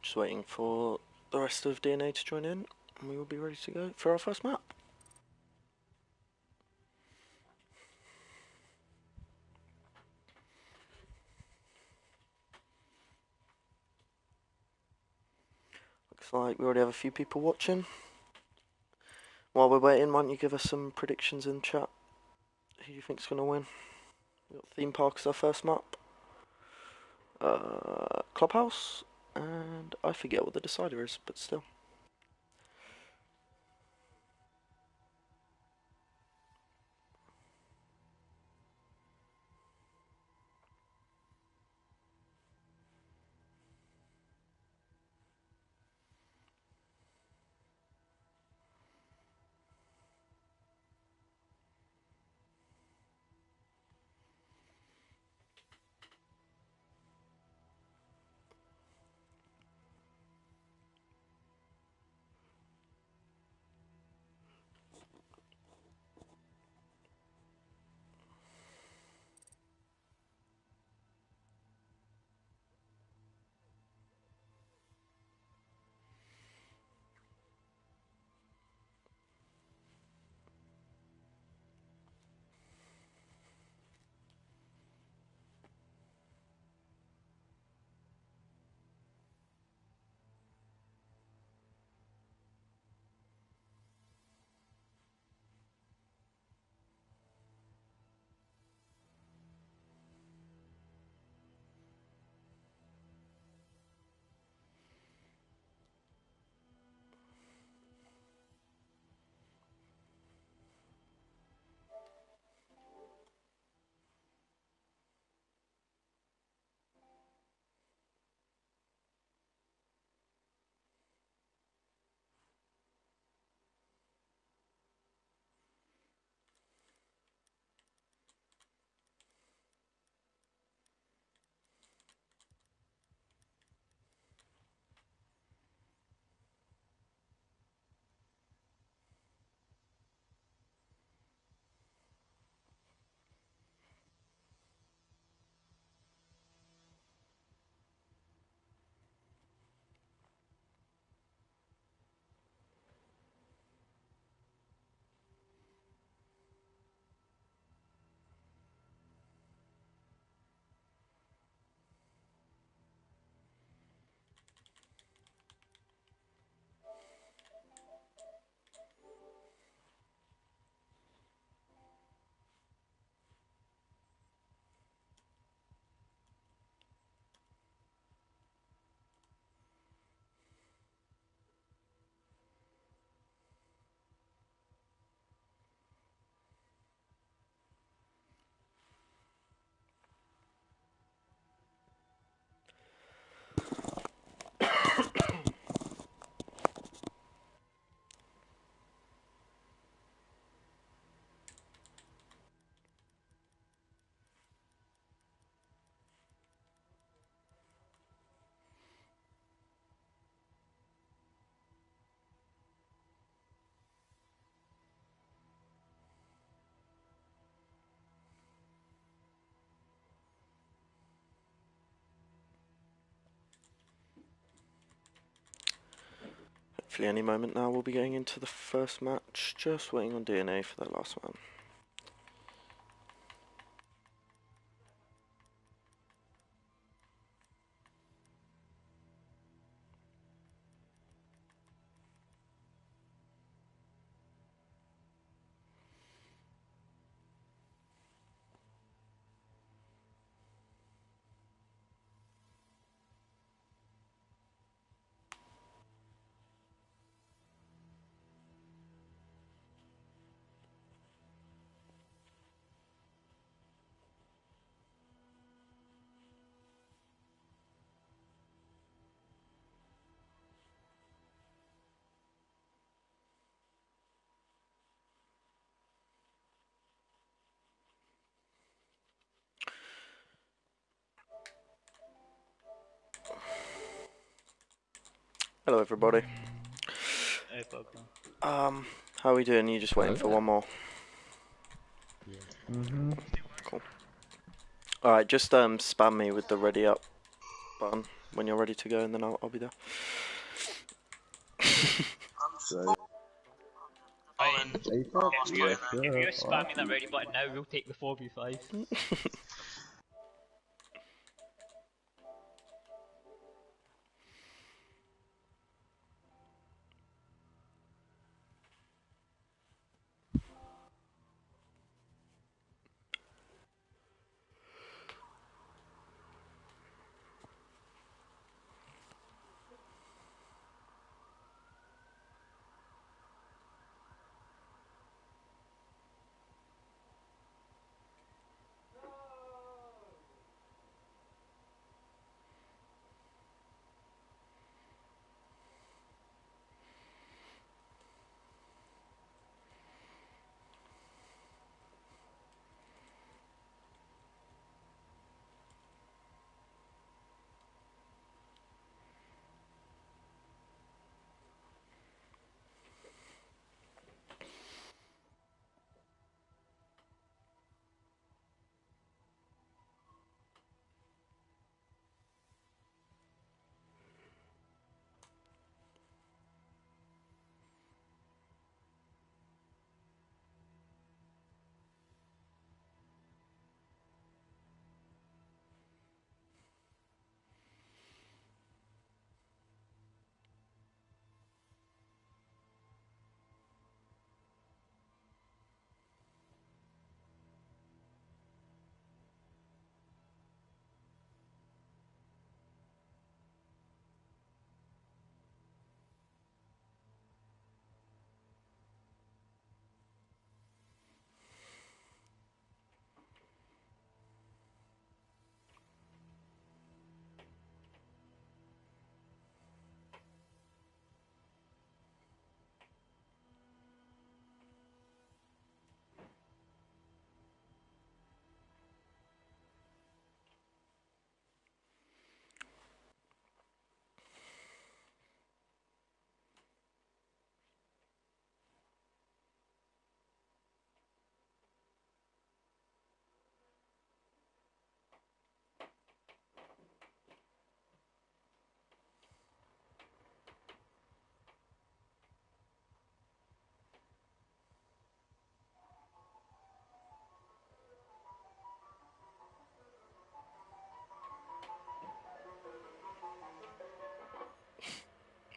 Just waiting for the rest of DNA to join in, and we will be ready to go for our first map. Looks like we already have a few people watching. While we're waiting, why don't you give us some predictions in chat? Who do you think's going to win? We've got Theme Park as our first map. Clubhouse, and I forget what the decider is, but still. Hopefully any moment now we'll be getting into the first match. Just waiting on DNA for that last one. Hello everybody. Hey, Papa. How are we doing? You just waiting for one more? Mm-hmm. Cool. Alright, just spam me with the ready up button when you're ready to go, and then I'll be there. So, Fine. Apex? If Yeah, you're sure. spamming that ready button now, we'll take the 4v5.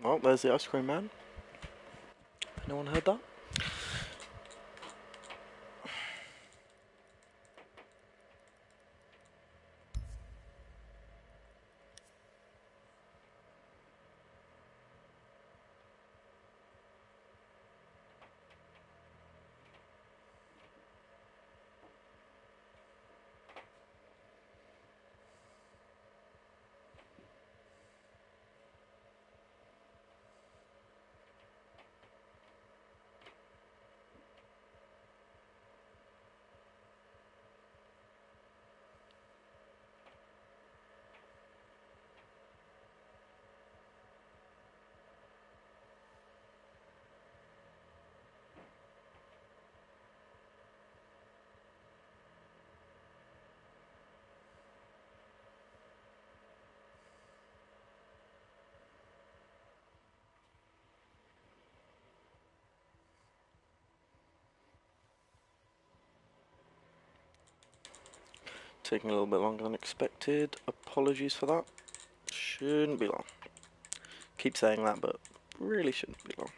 Oh, there's the ice cream man. Anyone heard that? Taking a little bit longer than expected. Apologies for that. Shouldn't be long. Keep saying that, but really shouldn't be long.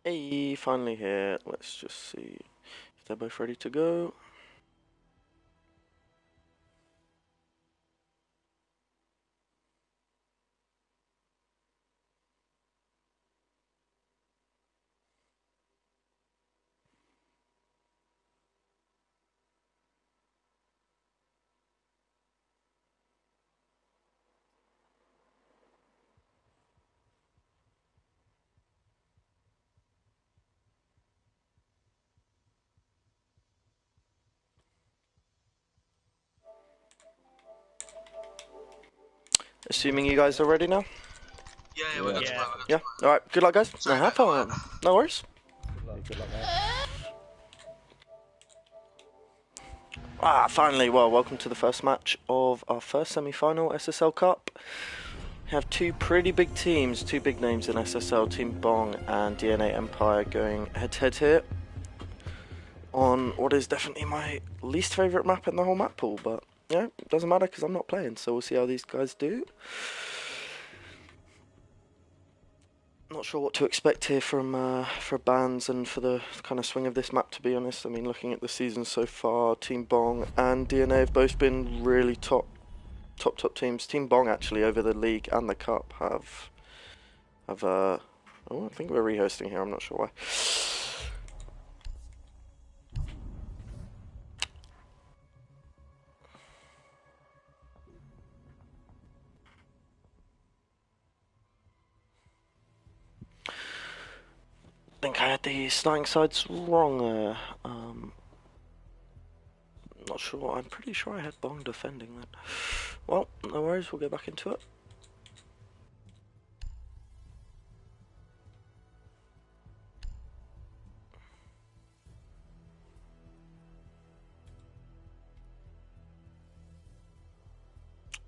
Hey, finally here. Let's just see if they're both ready to go. Assuming you guys are ready now? Yeah, we're good to Yeah. play. Yeah? Alright, good luck, guys. Sorry Have about the fun. wet. No worries. Good luck, mate. Finally, well, welcome to the first match of our first semi-final SSL Cup. We have two pretty big teams, two big names in SSL, Team Bong and DNA Empire going head-to-head here on what is definitely my least favourite map in the whole map pool, but yeah, it doesn't matter because I'm not playing, so we'll see how these guys do. Not sure what to expect here from for bans and for the kind of swing of this map, to be honest. I mean, looking at the season so far, Team Bong and DNA have both been really top teams. Team Bong actually over the league and the cup have oh, I think we're rehosting here. I'm not sure why. I think I had the starting sides wrong there. Not sure. I'm pretty sure I had Bong defending then. Well, no worries. We'll go back into it.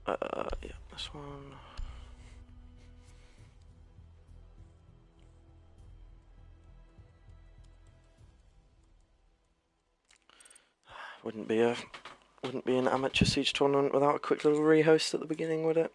Yeah, this one. Wouldn't be an amateur siege tournament without a quick little rehost at the beginning, would it?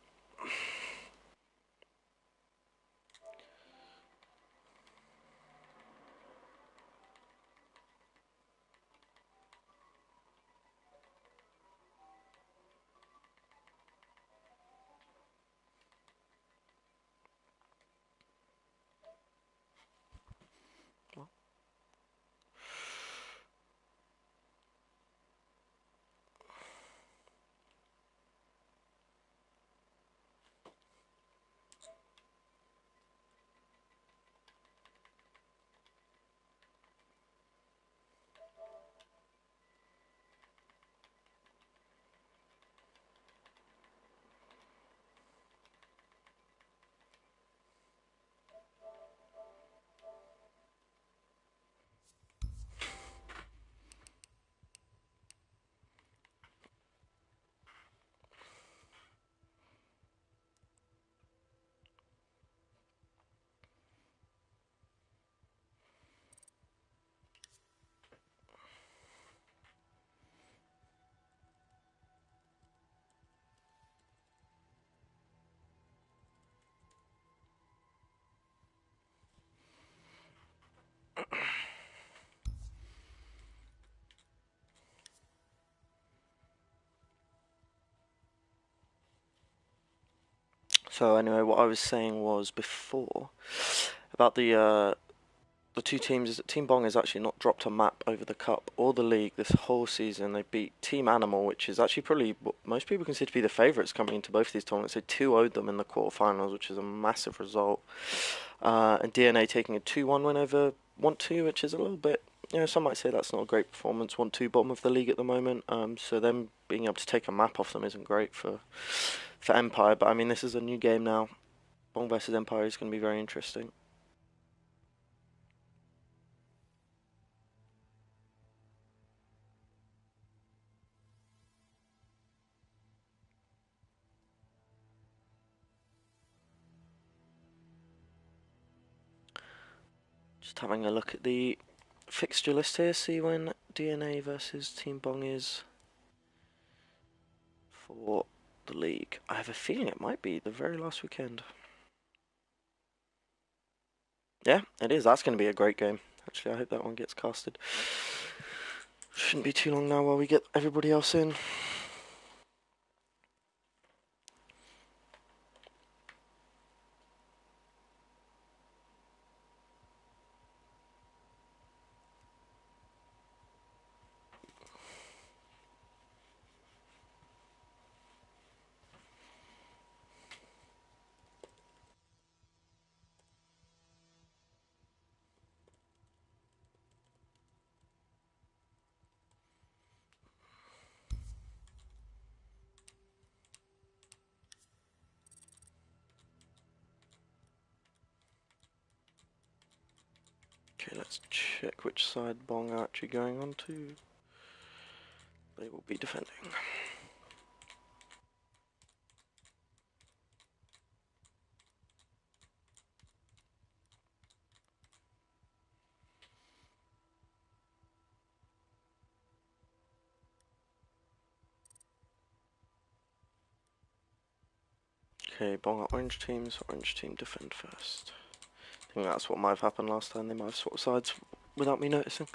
So anyway, what I was saying was before about the two teams is that Team Bong has actually not dropped a map over the cup or the league this whole season. They beat Team Animal, which is actually probably what most people consider to be the favourites coming into both of these tournaments. They 2-0'd them in the quarterfinals, which is a massive result. And DNA taking a 2-1 win over 1-2, which is a little bit, some might say that's not a great performance. 1-2 bottom of the league at the moment. So them being able to take a map off them isn't great for Empire. But I mean, this is a new game now. Bong versus Empire is going to be very interesting. Just having a look at the fixture list here, see when DNA versus Team Bong is for the league. I have a feeling it might be the very last weekend. Yeah, it is. That's going to be a great game. Actually, I hope that one gets casted. Shouldn't be too long now while we get everybody else in. Okay, let's check which side Bong are actually going on to. They will be defending. Okay, Bong are orange teams. Orange team defend first. I think that's what might have happened last time. They might have swapped sides without me noticing.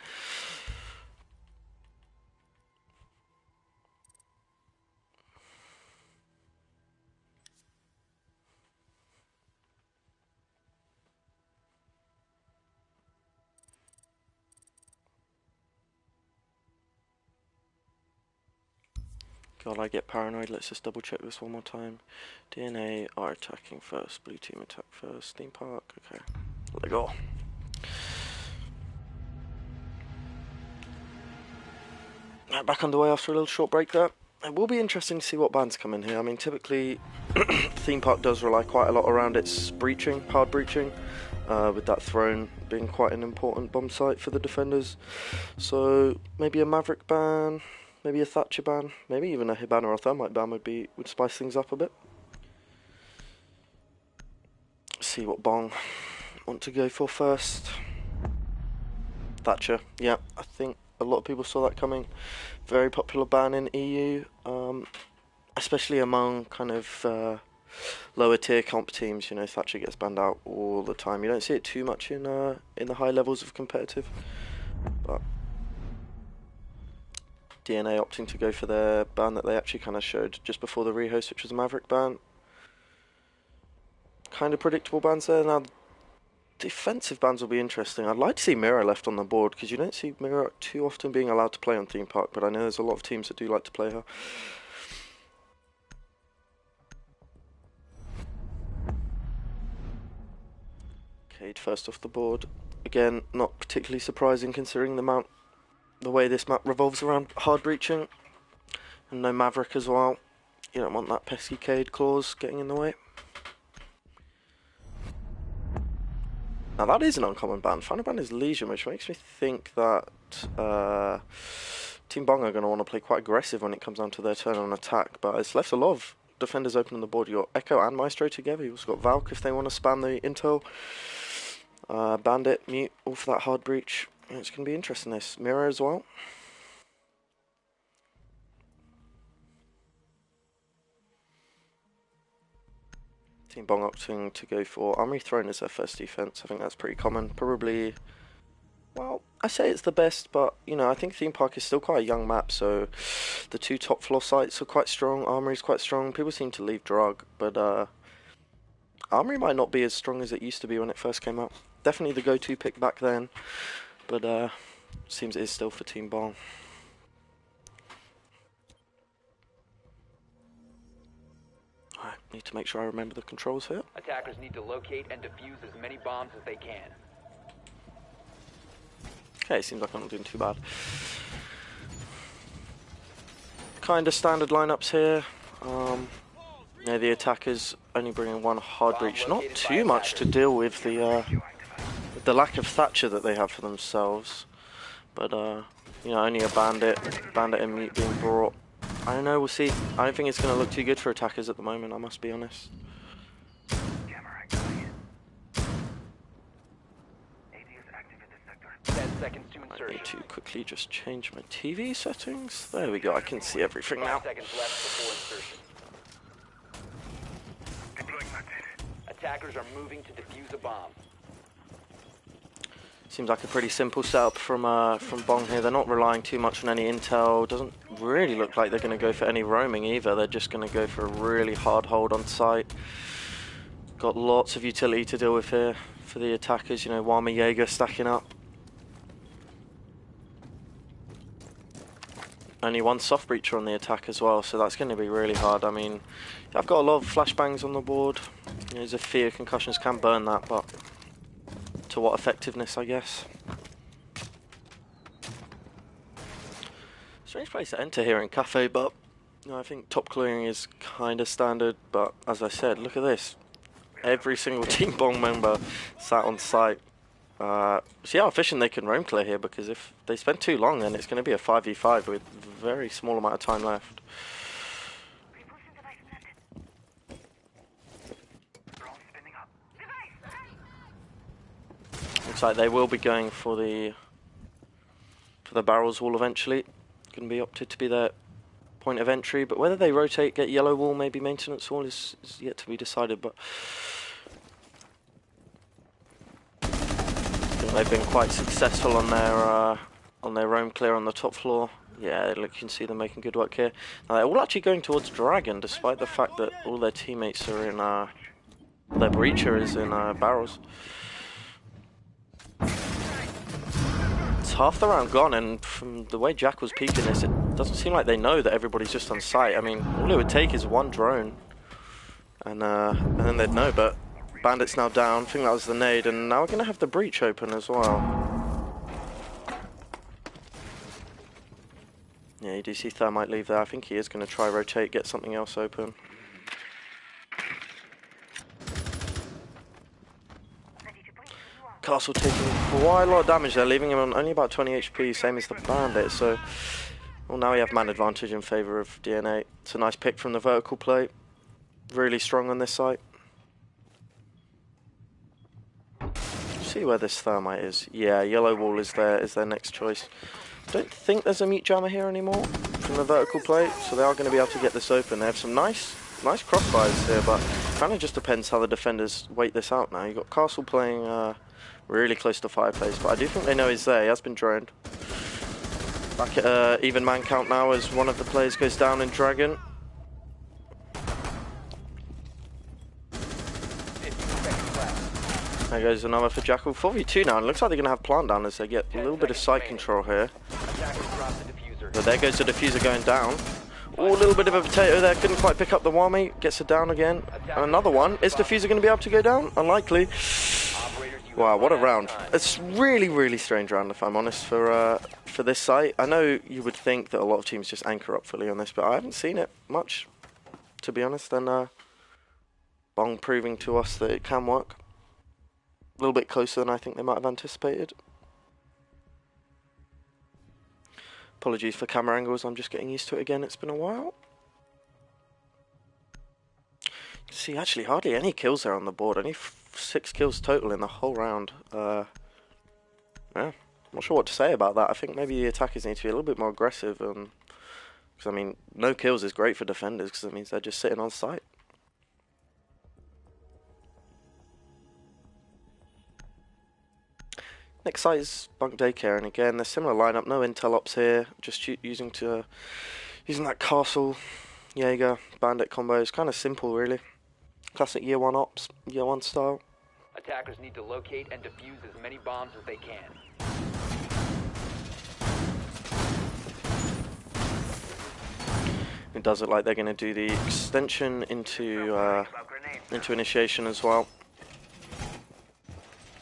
God, I get paranoid. Let's just double check this one more time. DNA are attacking first. Blue team attack first. Theme park. Okay. Let it go. Right, back underway after a little short break there. It will be interesting to see what bands come in here. I mean, typically, theme park does rely quite a lot around its breaching, hard breaching, with that throne being quite an important bomb site for the defenders. So maybe a Maverick ban, maybe a Thatcher ban, maybe even a Hibana or Thermite ban would spice things up a bit. See what Bong want to go for first. Thatcher, yeah, I think a lot of people saw that coming. Very popular ban in EU, especially among kind of lower tier comp teams. You know, Thatcher gets banned out all the time. You don't see it too much in the high levels of competitive, but DNA opting to go for their ban that they actually kind of showed just before the rehost, which was a Maverick ban. Kind of predictable bans there. Now, defensive bans will be interesting. I'd like to see Mira left on the board because you don't see Mira too often being allowed to play on theme park, but I know there's a lot of teams that do like to play her. Cade first off the board. Again, not particularly surprising considering the way this map revolves around hard breaching. And no Maverick as well. You don't want that pesky Cade clause getting in the way. Now that is an uncommon ban. Final ban is Legion, which makes me think that Team Bong are going to want to play quite aggressive when it comes down to their turn on attack. But it's left a lot of defenders open on the board. You've got Echo and Maestro together. You've also got Valk if they want to spam the intel. Bandit, Mute, all for that hard breach. It's going to be interesting this. Mirror as well. Team Bong opting to go for Armory Throne as their first defense. I think that's pretty common. Probably, well, I say it's the best, but, you know, I think Theme Park is still quite a young map, so the two top floor sites are quite strong. Armory's quite strong. People seem to leave Drug, but Armory might not be as strong as it used to be when it first came out. Definitely the go-to pick back then, but seems it is still for Team Bong. Alright, need to make sure I remember the controls here. Attackers need to locate and defuse as many bombs as they can. Okay, seems like I'm not doing too bad. Kind of standard lineups here. Yeah, the attackers only bringing one hard breach. Not too much to deal with the lack of Thatcher that they have for themselves. But you know, only a bandit and Mute being brought. I don't know, we'll see. I don't think it's going to look too good for attackers at the moment, I must be honest. 10 seconds to I insertion. need to quickly just change my TV settings. There we go, I can see everything now. 5 seconds left before insertion. Attackers are moving to defuse a bomb. Seems like a pretty simple setup from Bong here. They're not relying too much on any intel. Doesn't really look like they're going to go for any roaming either. They're just going to go for a really hard hold on site. Got lots of utility to deal with here for the attackers. You know, Wama Jaeger stacking up. Only one soft breacher on the attack as well, so that's going to be really hard. I mean, I've got a lot of flashbangs on the board. You know, Zephyr concussions can burn that, but to what effectiveness, I guess. Strange place to enter here in Cafe, but you know, I think top clearing is kind of standard. But as I said, look at this. Every single Team Bong member sat on site. See how efficient they can roam clear here, because if they spend too long, then it's going to be a 5v5 with very small amount of time left. Looks like they will be going for the barrels wall eventually. Going to be opted to be their point of entry, but whether they rotate, get yellow wall, maybe maintenance wall is yet to be decided. But I think they've been quite successful on their roam clear on the top floor. Yeah, look, you can see them making good work here. Now they're all actually going towards Dragon, despite the fact that all their teammates are in their breacher is in barrels. It's half the round gone, and from the way Jack was peeking this, it doesn't seem like they know that everybody's just on site. I mean, all it would take is one drone, and then they'd know. But Bandit's now down. I think that was the nade, and now we're going to have the breach open as well. Yeah, you do see Thermite leave there. I think he is going to try rotate, get something else open. Castle taking quite a lot of damage there, leaving him on only about 20 HP, same as the Bandit. So, well, now we have man advantage in favour of DNA. It's a nice pick from the vertical play. Really strong on this site. See where this Thermite is. Yeah, yellow wall is their next choice. Don't think there's a mute jammer here anymore from the vertical play, so they are going to be able to get this open. They have some nice crossfires here, but kind of just depends how the defenders wait this out now. You've got Castle playing really close to fireplace, but I do think they know he's there. He has been droned. Back at even man count now as one of the players goes down in Dragon. There goes another for Jackal. 4v2 now, and it looks like they're going to have plant down as they get a little bit of site control here. But there goes the diffuser going down. Oh, a little bit of a potato there, couldn't quite pick up the Wami. Gets it down again. And another one. Is diffuser going to be able to go down? Unlikely. Wow, what a round. It's really strange round, if I'm honest, for this site. I know you would think that a lot of teams just anchor up fully on this, but I haven't seen it much, to be honest. And Bong proving to us that it can work. A little bit closer than I think they might have anticipated. Apologies for camera angles, I'm just getting used to it again, it's been a while. See, actually hardly any kills there on the board, only 6 kills total in the whole round. Yeah, not sure what to say about that. I think maybe the attackers need to be a little bit more aggressive, because I mean, no kills is great for defenders, because it means they're just sitting on site. Next site is Bunk Daycare, and again, they're similar lineup, no intel ops here, just using that Castle, Jaeger, Bandit combo. It's kind of simple, really. Classic year 1 ops, year 1 style. Attackers need to locate and defuse as many bombs as they can. It does look like they're going to do the extension into initiation as well.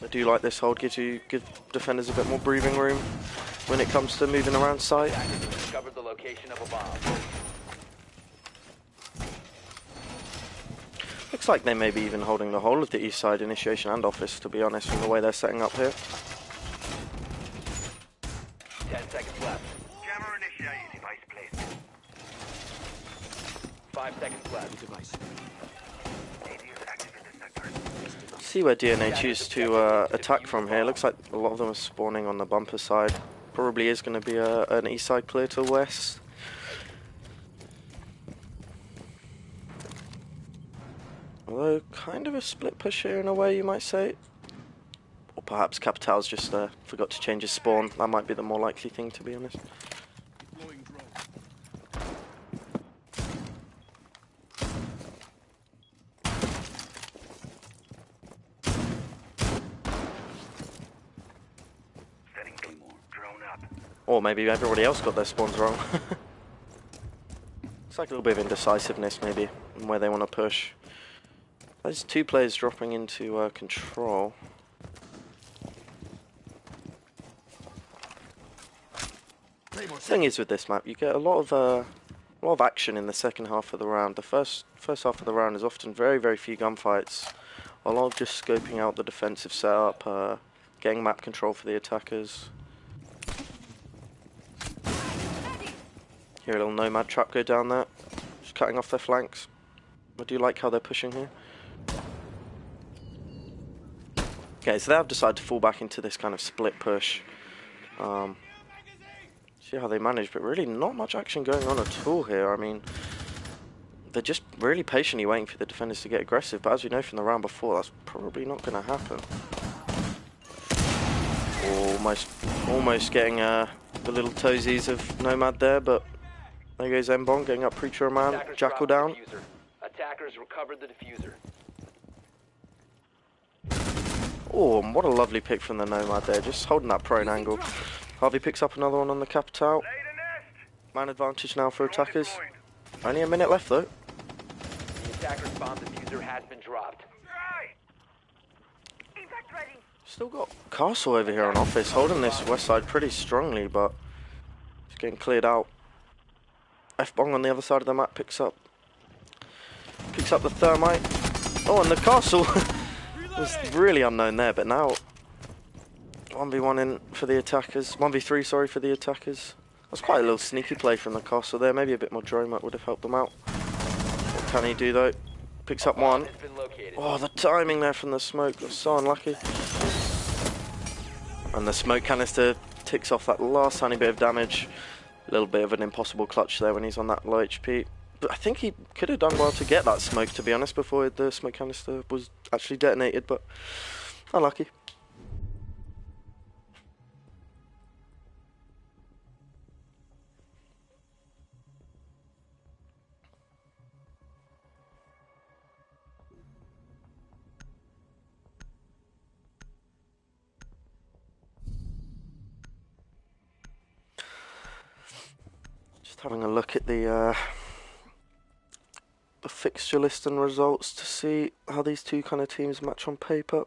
I do like this hold, give defenders a bit more breathing room when it comes to moving around site. Discovered the location of a bomb. Looks like they may be even holding the whole of the east side initiation and office, to be honest, from the way they're setting up here. 10 seconds left. Jammer initiated. Device placed. 5 seconds left. Device. AD is active in this sector. See where DNA choose to attack from here. Looks like a lot of them are spawning on the bumper side. Probably is going to be an east side clear to the west. Although, kind of a split push here in a way, you might say. Or perhaps Capital's just forgot to change his spawn. That might be the more likely thing, to be honest. Or maybe everybody else got their spawns wrong. It's like a little bit of indecisiveness, maybe, in where they want to push. There's 2 players dropping into control. The thing is with this map, you get a lot of action in the second half of the round. The first half of the round is often very few gunfights. A lot of just scoping out the defensive setup, getting map control for the attackers. Hear a little nomad trap go down there, just cutting off their flanks. I do like how they're pushing here. Okay, so they have decided to fall back into this kind of split push. See how they manage, but really not much action going on at all here. I mean, they're just really patiently waiting for the defenders to get aggressive, but as we know from the round before, that's probably not going to happen. Almost getting the little toesies of Nomad there, but there goes Bong getting up Preacher Man, Attackers Jackal dropped down. the diffuser. Attackers recovered the diffuser. Oh, what a lovely pick from the Nomad there, just holding that prone angle. Harvey picks up another one on the Capital. Man advantage now for attackers. Only a minute left though. The attacker's bomb diffuser has been dropped. Still got Castle over here on office, holding this west side pretty strongly, but it's getting cleared out. Bong on the other side of the map picks up the thermite. Oh, and the Castle was really unknown there, but now 1v1 in for the attackers. 1v3, sorry, for the attackers. That's quite a little sneaky play from the Castle there. Maybe a bit more drone would have helped them out. What can he do though? Picks up one. Has been located. Oh, the timing there from the smoke was so unlucky. And the smoke canister ticks off that last tiny bit of damage. A little bit of an impossible clutch there when he's on that low HP. But I think he could have done well to get that smoke, to be honest, before the smoke canister was actually detonated, but unlucky. Just having a look at the fixture list and results to see how these two kind of teams match on paper.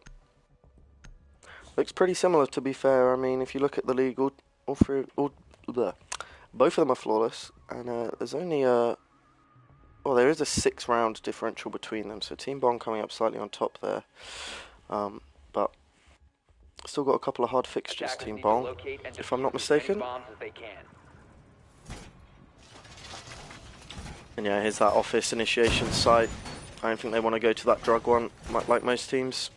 Looks pretty similar, to be fair. I mean, if you look at the league, both of them are flawless, and there's only there is a 6-round differential between them. So Team Bong coming up slightly on top there, but still got a couple of hard fixtures. Attackers Team need to Bong, locate and if I'm not defuse as many mistaken. bombs as they can. And yeah, here's that office initiation site. I don't think they want to go to that drug one, like most teams.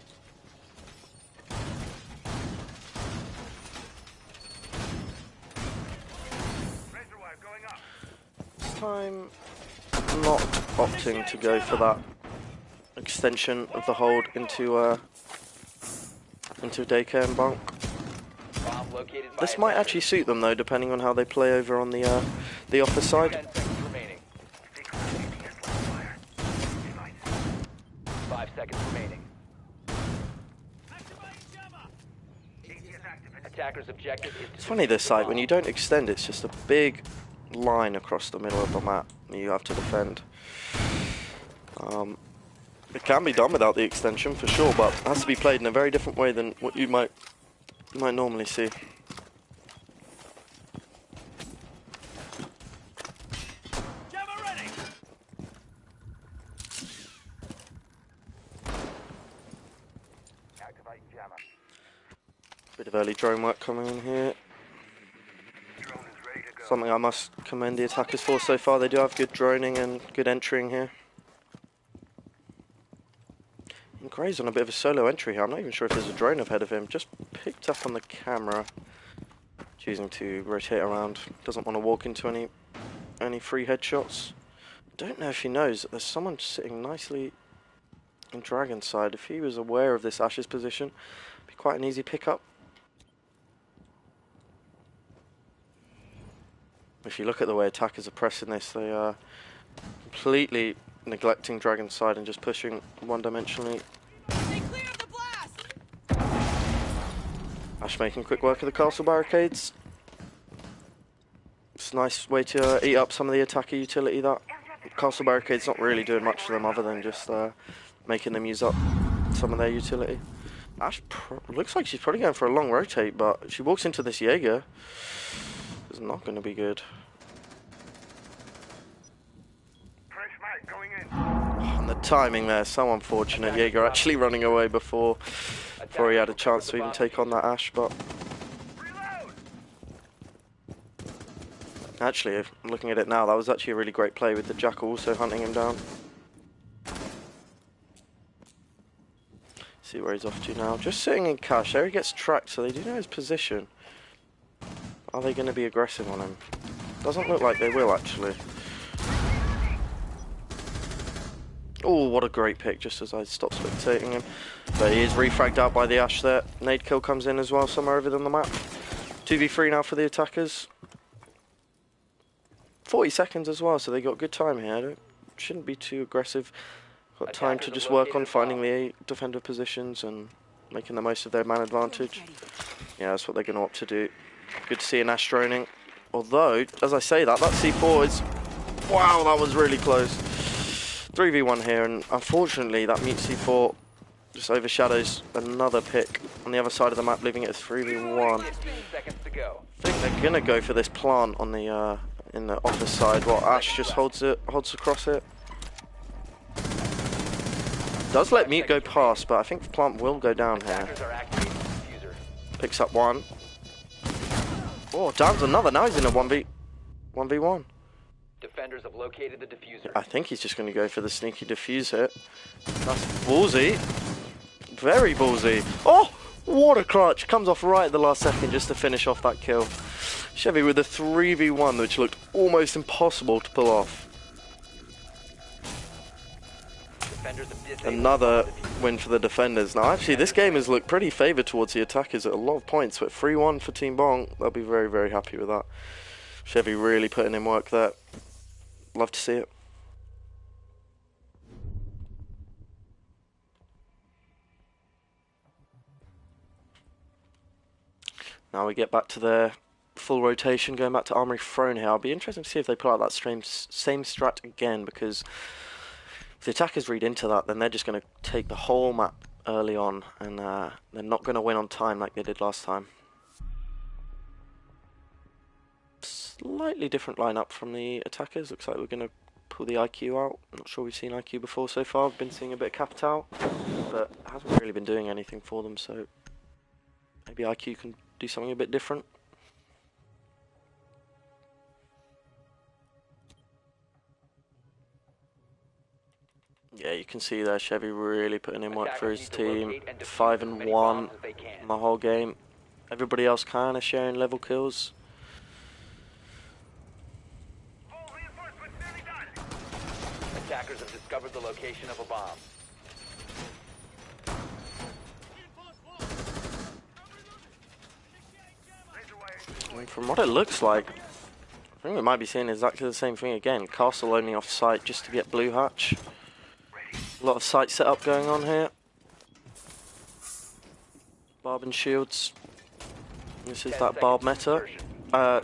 I'm not opting to go for that extension of the hold into daycare and bunk. Bomb located by This might actually suit them though, depending on how they play over on the office side. 10 seconds remaining. 5 seconds remaining. Attacker's objective is to It's funny this site, when you don't extend, it's just a big line across the middle of the map that you have to defend. It can be done without the extension for sure, but it has to be played in a very different way than what you might normally see. Bit of early drone work coming in here. Something I must commend the attackers for so far. They do have good droning and good entering here. And Gray's on a bit of a solo entry here. I'm not even sure if there's a drone ahead of him. Just picked up on the camera. Choosing to rotate around. Doesn't want to walk into any free headshots. Don't know if he knows that there's someone sitting nicely in Dragon's side. If he was aware of this Ash's position, it'd be quite an easy pickup. If you look at the way attackers are pressing this, they are completely neglecting Dragon's side and just pushing one-dimensionally. Ash making quick work of the castle barricades. It's a nice way to eat up some of the attacker utility. That castle barricade's not really doing much for them other than just making them use up some of their utility. Ash looks like she's probably going for a long rotate, but she walks into this Jaeger. It's not going to be good. And the timing there, so unfortunate. Jaeger actually running away before before he had a chance to even take on that Ash, but actually, if I'm looking at it now, that was actually a really great play with the Jackal also hunting him down. See where he's off to now. Just sitting in cash. There he gets tracked, so they do know his position. Are they going to be aggressive on him? Doesn't look like they will, actually. Oh, what a great pick, just as I stopped spectating him. But he is refragged out by the Ash there. Nade kill comes in as well, somewhere over on the map. 2v3 now for the attackers. 40 seconds as well, so they got good time here. Shouldn't be too aggressive. Got time to just work on finding the defender positions and making the most of their man advantage. Yeah, that's what they're going to opt to do. Good to see an Ash droning. Although, as I say that C4 is... Wow, that was really close. 3v1 here, and unfortunately that mute C4 just overshadows another pick on the other side of the map, leaving it as 3v1. I think they're going to go for this plant on the in the office side, while Ash just holds across it. Does let mute go past, but I think the plant will go down here. Picks up one. Oh, downs another. Now he's in a 1v1. Defenders have located the diffuser. I think he's just going to go for the sneaky defuse hit. That's ballsy. Very ballsy. Oh, what a clutch. Comes off right at the last second just to finish off that kill. Chevy with a 3v1, which looked almost impossible to pull off. Another win for the defenders. Now, actually, this game has looked pretty favoured towards the attackers at a lot of points. But 3-1 for Team Bong, they'll be very, very happy with that. Chevy really putting in work there. Love to see it. Now we get back to their full rotation, going back to Armory Throne here. I'll be interested to see if they pull out that same strat again, because if the attackers read into that, then they're just going to take the whole map early on, and they're not going to win on time like they did last time. Slightly different lineup from the attackers. Looks like we're going to pull the IQ out. I'm not sure we've seen IQ before so far. I've been seeing a bit of Capital, but hasn't really been doing anything for them, so maybe IQ can do something a bit different. Yeah, you can see there Chevy really putting in work for his team. 5-1 on the whole game. Everybody else kind of sharing level kills. Attackers have discovered the location of a bomb. And from what it looks like, I think we might be seeing exactly the same thing again. Castle only off site just to get blue hatch. A lot of site setup going on here. Barb and shields. This is that barb meta.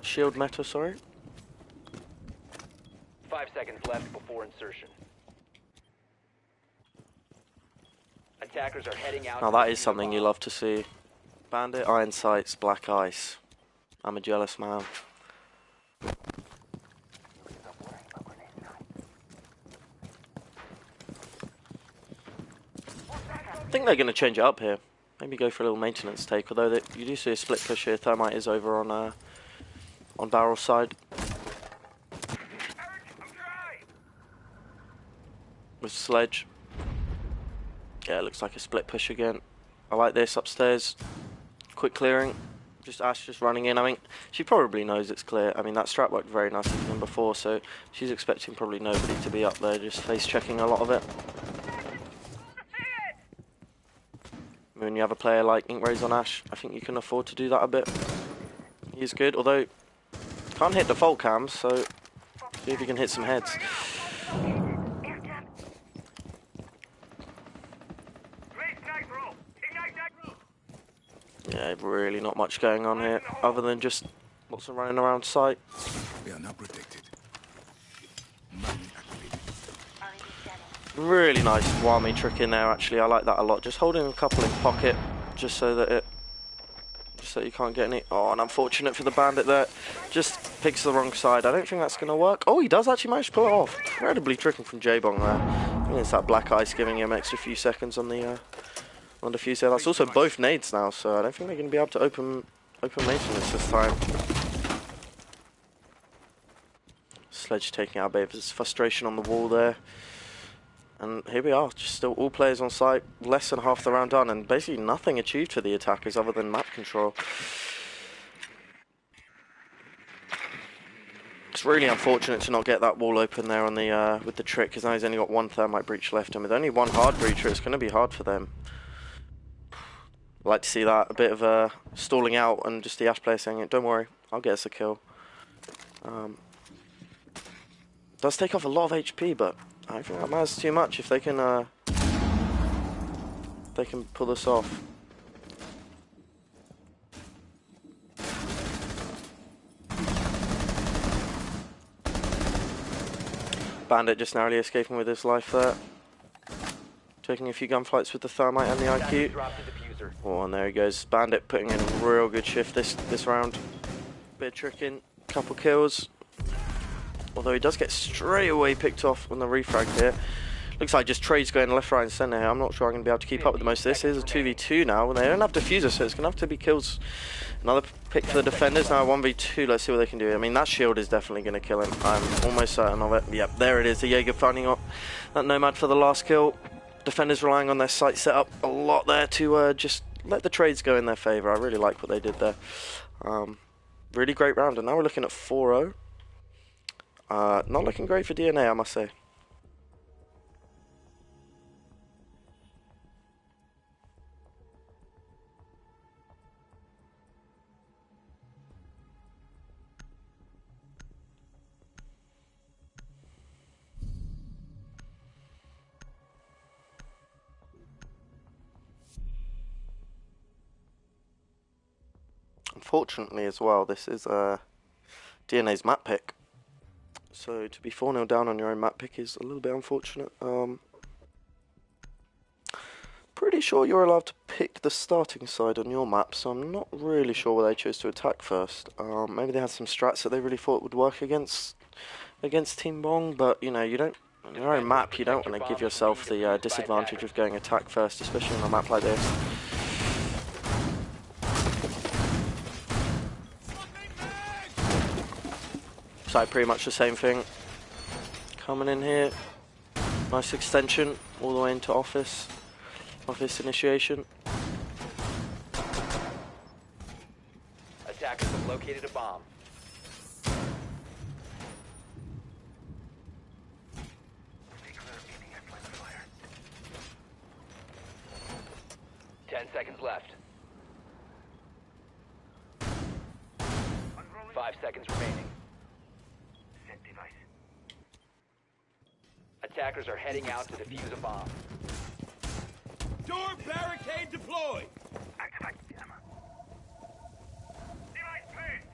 Shield meta, sorry. 5 seconds left before insertion. Attackers are heading out. Now that is something you love to see. Bandit, iron sights, black ice. I'm a jealous man. I think they're going to change it up here. Maybe go for a little maintenance take, although you do see a split push here. Thermite is over on barrel side. With Sledge. Yeah, it looks like a split push again. I like this upstairs. Quick clearing. Just Ash just running in. I mean, she probably knows it's clear. I mean, that strat worked very nicely for them before, so she's expecting probably nobody to be up there, just face checking a lot of it. When you have a player like Inkrays on Ash, I think you can afford to do that a bit. He's good, although can't hit default cams, so see if he can hit some heads. Yeah, really not much going on here, other than just lots of running around site. We are now protected. Really nice Wami trick in there, actually. I like that a lot. Just holding a couple in pocket, just so that you can't get any. Oh, and unfortunate for the bandit there. Just picks the wrong side. I don't think that's going to work. Oh, he does actually manage to pull it off. Incredibly tricking from J-Bong there. I think it's that black ice giving him an extra few seconds on on defuse there. That's also both nades now, so I don't think they're going to be able to open maintenance this time. Sledge taking out a bit of his frustration on the wall there. And here we are, just still all players on site, less than half the round done, and basically nothing achieved for the attackers other than map control. It's really unfortunate to not get that wall open there on the with the trick, because now he's only got one thermite breach left, and with only one hard breacher, it's going to be hard for them. I'd like to see that, a bit of stalling out, and just the Ash player saying, "Don't worry, I'll get us a kill." Does take off a lot of HP, but I don't think that matters too much if they can pull this off. Bandit just narrowly escaping with his life there. Taking a few gunfights with the thermite and the IQ. Oh, and there he goes. Bandit putting in a real good shift this round. Bit of tricking, couple kills. Although he does get straight away picked off on the refrag here. Looks like just trades going left, right and centre here. I'm not sure I'm going to be able to keep up with the most of this. Here's a 2v2 now, and they don't have diffuser, so it's going to have to be kills. Another pick for the defenders, now 1v2. Let's see what they can do. I mean, that shield is definitely going to kill him. I'm almost certain of it. Yep, there it is. The Jaeger finding up that Nomad for the last kill. Defenders relying on their site setup a lot there to just let the trades go in their favour. I really like what they did there. Really great round, and now we're looking at 4-0. Not looking great for DNA, I must say. Unfortunately as well, this is DNA's map pick. So to be 4-0 down on your own map pick is a little bit unfortunate. Pretty sure you're allowed to pick the starting side on your map, so I'm not really sure where they chose to attack first. Maybe they had some strats that they really thought would work against Team Bong, but you know, you don't, on your own map, you don't want to give yourself the disadvantage of going attack first, especially on a map like this. So pretty much the same thing. Coming in here, nice extension all the way into office initiation. Attackers have located a bomb. Stay clear of any line of fire. 10 seconds left. 5 seconds remaining. Set device. Attackers are heading out to defuse a bomb. Door barricade deployed! Activate jammer. Device placed.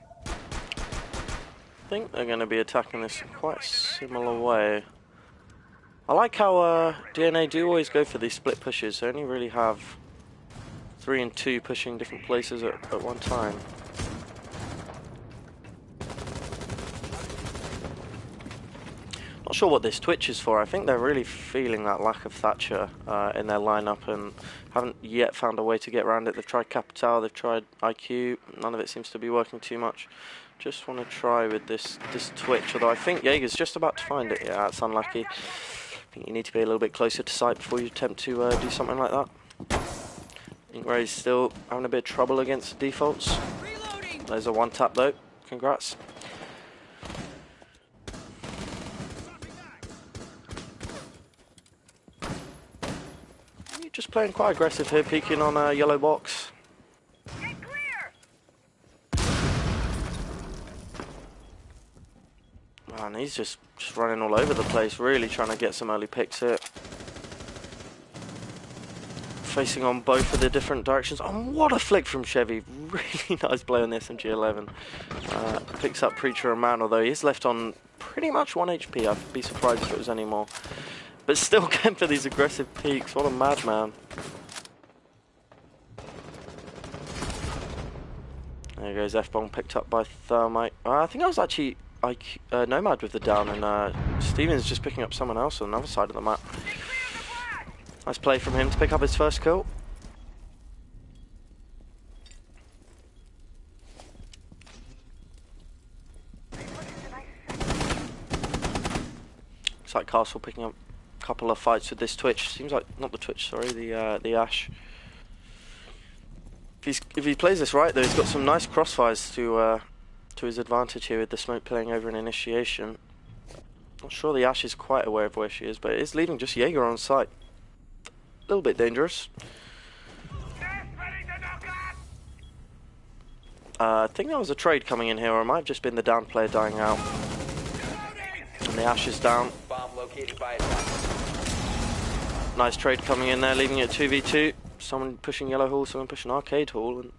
I think they're going to be attacking this in quite a similar way. I like how DNA do always go for these split pushes. They only really have 3 and 2 pushing different places at one time. Not sure what this Twitch is for. I think they're really feeling that lack of Thatcher in their lineup and haven't yet found a way to get around it. They've tried Capital, they've tried IQ, none of it seems to be working too much. Just want to try with this Twitch, although I think Jaeger's just about to find it. Yeah, that's unlucky. I think you need to be a little bit closer to site before you attempt to do something like that. Ingray's still having a bit of trouble against defaults. There's a one tap though. Congrats. Just playing quite aggressive here, peeking on a yellow box. Get clear. And he's just running all over the place, really trying to get some early picks here. Facing on both of the different directions. Oh, what a flick from Chevy. Really nice play on the SMG-11. Picks up Preacher and Man, although he's left on pretty much 1 HP. I'd be surprised if it was any more. But still going for these aggressive peaks. What a madman. There goes F-Bong, picked up by Thermite. I think I was actually Nomad with the down, and Steven's just picking up someone else on the other side of the map. Nice play from him to pick up his first kill. Looks like Castle picking up a couple of fights with this Twitch. Seems like, not the Twitch, sorry, the Ash. If he plays this right though, he's got some nice crossfires to his advantage here with the smoke playing over an initiation. Not sure the Ash is quite aware of where she is, but it is leaving just Jaeger on site. A little bit dangerous. I think that was a trade coming in here, or it might have just been the down player dying out. And the Ash is down. Bomb located by attackers. Nice trade coming in there, leaving it 2v2. Someone pushing Yellow Hall, someone pushing Arcade Hall, and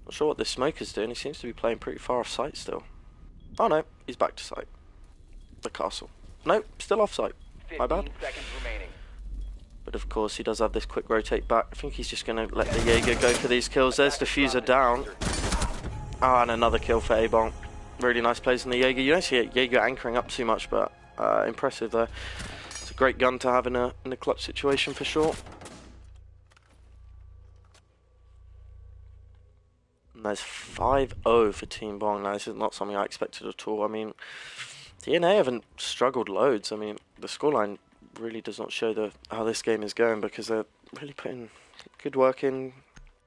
not sure what this Smoker's doing. He seems to be playing pretty far off site still. Oh no, he's back to site. The Castle. No, still off site. My bad. 15 seconds remaining. But of course he does have this quick rotate back. I think he's just going to let the Jaeger go for these kills. There's Diffuser down. Ah, and another kill for A-Bong. Really nice plays in the Jaeger. You don't see Jaeger anchoring up too much, but impressive there. It's a great gun to have in a clutch situation for sure. And there's 5-0 for Team Bong. Now this is not something I expected at all. I mean, DNA haven't struggled loads. I mean, the scoreline really does not show how this game is going, because they're really putting good work in,